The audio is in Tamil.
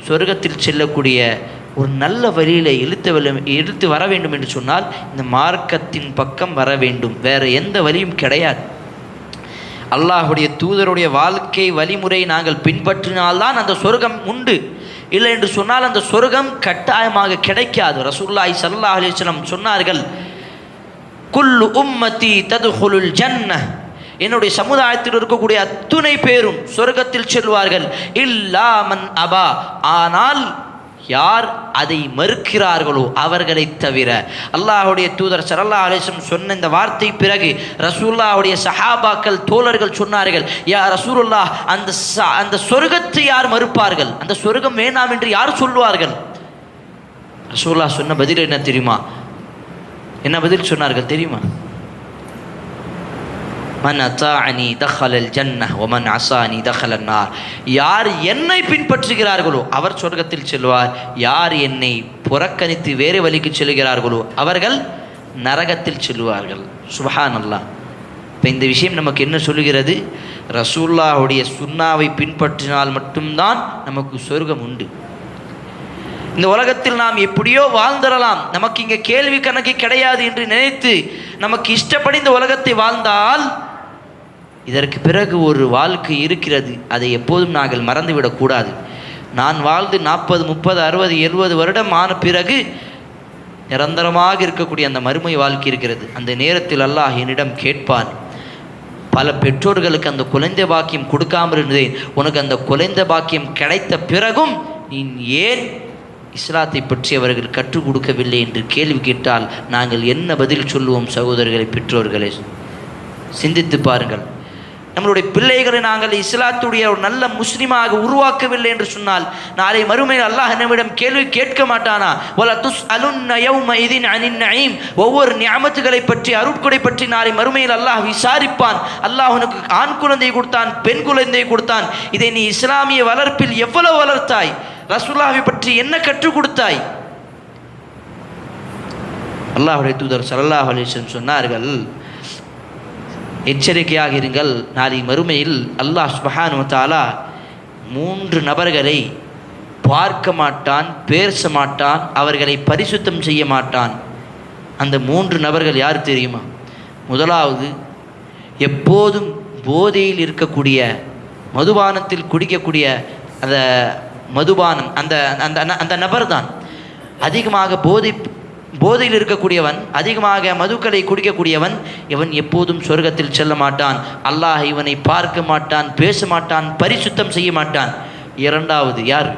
சொர்க்கத்தில் செல்லக்கூடிய ஒரு நல்ல வழியில் இழுத்து வர வேண்டும் என்று சொன்னால் இந்த மார்க்கத்தின் பக்கம் வர வேண்டும். வேறு எந்த வழியும் கிடையாது. அல்லாஹுடைய தூதருடைய வாழ்க்கை வழிமுறை நாங்கள் பின்பற்றினால்தான் அந்த சொர்க்கம் உண்டு. இல்லை என்று சொன்னால் அந்த சொர்க்கம் கட்டாயமாக கிடைக்காது. ரசூலுல்லாஹி ஸல்லல்லாஹு அலைஹி வஸல்லம் சொன்னார்கள், குல்லு உம்மதி ததுகுலுல் ஜன்னஹ், என்னுடைய சமுதாயத்தில் இருக்கக்கூடிய அத்துணை பேரும் சொர்க்கத்தில் செல்வார்கள், இல்லா மன் அபா, ஆனால் யார் அதை மறுக்கிறார்களோ அவர்களை தவிர. அல்லாஹுடைய தூதர் ஸல்லல்லாஹு அலைஹி வஸல்லம் சொன்ன இந்த வார்த்தை பிறகு ரசூலுல்லாஹுடைய சஹாபாக்கள் தோழர்கள் சொன்னார்கள், யா ரசூலுல்லாஹ், அந்த சொர்க்கத்தை யார் மறுப்பார்கள்? அந்த சொர்க்கம் வேண்டாம் என்று யார் சொல்வார்கள்? ரசூலுல்லாஹ் சொன்ன பதில் என்ன தெரியுமா? என்ன பதில் சொன்னார்கள் தெரியுமா? மன் அத்தாஅனி தஹலல் ஜன்னஹ் வ மன் அஸானி தஹலன் நார். யார் என்னை பின்பற்றுகிறார்களோ அவர் சொர்க்கத்தில் செல்வார், யார் என்னை புறக்கணித்து வேறு வழிக்கு செல்கிறார்களோ அவர்கள் நரகத்தில் செல்வார்கள். சுப்ஹானல்லாஹ். இப்போ இந்த விஷயம் நமக்கு என்ன சொல்லுகிறது? ரசூலுல்லாஹுடைய சுன்னாவை பின்பற்றினால் மட்டும்தான் நமக்கு சொர்க்கம் உண்டு. இந்த உலகத்தில் நாம் எப்படியோ வாழ்ந்துடலாம், நமக்கு இங்கே கேள்வி கணக்கு கிடையாது என்று நினைத்து நமக்கு இஷ்டப்படி இந்த உலகத்தை வாழ்ந்தால் இதற்கு பிறகு ஒரு வாழ்க்கை இருக்கிறது. அதை எப்போதும் நாங்கள் மறந்துவிடக்கூடாது. நான் வாழ்ந்து 40, 30, 60, 70 வருடம் ஆன பிறகு நிரந்தரமாக இருக்கக்கூடிய அந்த மறுமை வாழ்க்கை இருக்கிறது. அந்த நேரத்தில் அல்லாஹ் என்னிடம் கேட்பான், பல பெற்றோர்களுக்கு அந்த குழந்தை பாக்கியம் கொடுக்காமல் இருந்தேன், உனக்கு அந்த குழந்தை பாக்கியம் கிடைத்த பிறகும் நீ ஏன் இஸ்லாத்தை பற்றி அவர்கள் கற்றுக் கொடுக்கவில்லை என்று கேள்வி கேட்டால் நாங்கள் என்ன பதில் சொல்லுவோம்? சகோதரர்களை, பெற்றோர்களை சிந்தித்து பாருங்கள். நம்மளுடைய பிள்ளைகளை நாங்கள் இஸ்லாத்துடைய ஒரு நல்ல முஸ்லிமாக உருவாக்கவில்லை என்று சொன்னால் நாளை மறுமையில் அல்லாஹ் நம்மிடம் கேள்வி கேட்க மாட்டானா? வலா துஸ்அலுன்ன யௌமஇதின் அனின் நஈம். ஒவ்வொரு நிஅமத்துகளை பற்றி, அருட்கொடை பற்றி நாளை மறுமையில் அல்லாஹ் விசாரிப்பான். அல்லாஹ் உனக்கு ஆண் குழந்தை கொடுத்தான், பெண் குழந்தை கொடுத்தான், இதை நீ இஸ்லாமிய வளர்ப்பில் எவ்வளவு வளர்த்தாய்? ரசூலுல்லாஹை பற்றி என்ன கற்றுக் கொடுத்தாய்? அல்லாஹ்வுடைய தூதர் ஸல்லல்லாஹு அலைஹி வஸல்லம் சொன்னார்கள், எச்சரிக்கையாக இருங்கள், நாளை மறுமையில் அல்லாஹ் சுப்ஹானஹு வ தஆலா 3 நபர்களை பார்க்க மாட்டான், பேச மாட்டான், அவர்களை பரிசுத்தம் செய்ய மாட்டான். அந்த 3 நபர்கள் யார் தெரியுமா? முதலாவது, எப்போதும் போதையில் இருக்கக்கூடிய, மதுபானத்தில் குடிக்கக்கூடிய அந்த மதுபானம், அந்த அந்த அந்த நபர் தான். அதிகமாக போதையில் இருக்கக்கூடியவன், அதிகமாக மதுக்களை குடிக்கக்கூடியவன், இவன் எப்போதும் சொர்க்கத்தில் செல்ல மாட்டான். அல்லாஹ் இவனை பார்க்க மாட்டான், பேச மாட்டான், பரிசுத்தம் செய்ய மாட்டான். இரண்டாவது யார்?